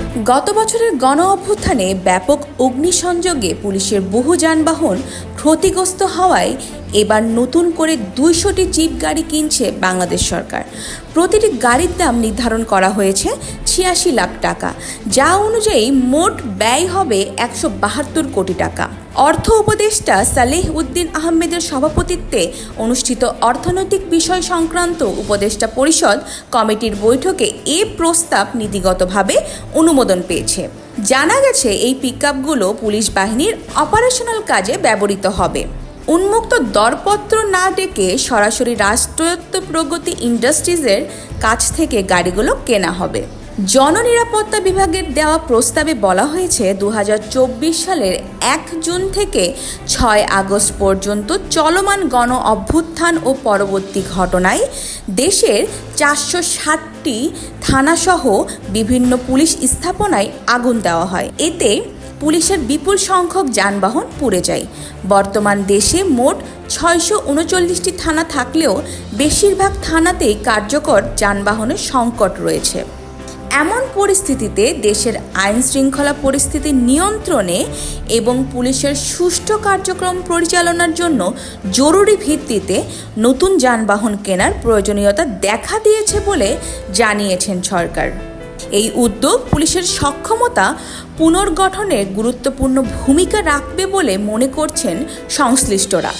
গত বছরের গণ অভ্যুত্থানে ব্যাপক অগ্নিসংযোগে পুলিশের বহু যানবাহন ক্ষতিগ্রস্ত হওয়ায় এবার নতুন করে ২০০টি জিপ গাড়ি কিনছে বাংলাদেশ সরকার। প্রতিটি গাড়ির দাম নির্ধারণ করা হয়েছে ৮৬ লাখ টাকা, যা অনুযায়ী মোট ব্যয় হবে ১৭২ কোটি টাকা। অর্থ উপদেষ্টা সালেহ উদ্দিন আহমেদের সভাপতিত্বে অনুষ্ঠিত অর্থনৈতিক বিষয় সংক্রান্ত উপদেষ্টা পরিষদ কমিটির বৈঠকে এ প্রস্তাব নীতিগতভাবে অনুমোদন পেয়েছে। জানা গেছে, এই পিকআপগুলো পুলিশ বাহিনীর অপারেশনাল কাজে ব্যবহৃত হবে। উন্মুক্ত দরপত্র না ডেকে সরাসরি রাষ্ট্রায়ত্ত প্রগতি ইন্ডাস্ট্রিজের কাছ থেকে গাড়িগুলো কেনা হবে। জননিরাপত্তা বিভাগের দেওয়া প্রস্তাবে বলা হয়েছে, ২০২৪ সালের ১ জুন থেকে ৬ আগস্ট পর্যন্ত চলমান গণ অভ্যুত্থান ও পরবর্তী ঘটনায় দেশের ৪৬০টি থানাসহ বিভিন্ন পুলিশ স্থাপনায় আগুন দেওয়া হয়। এতে পুলিশের বিপুল সংখ্যক যানবাহন পুড়ে যায়। বর্তমান দেশে মোট ৬৩৯টি থানা থাকলেও বেশিরভাগ থানাতেই কার্যকর যানবাহনের সংকট রয়েছে। এমন পরিস্থিতিতে দেশের আইন শৃঙ্খলা পরিস্থিতি নিয়ন্ত্রণে এবং পুলিশের সুষ্ঠু কার্যক্রম পরিচালনার জন্য জরুরি ভিত্তিতে নতুন যানবাহন কেনার প্রয়োজনীয়তা দেখা দিয়েছে বলে জানিয়েছেন সরকার। এই উদ্যোগ পুলিশের সক্ষমতা পুনর্গঠনে গুরুত্বপূর্ণ ভূমিকা রাখবে বলে মনে করছেন সংশ্লিষ্টরা।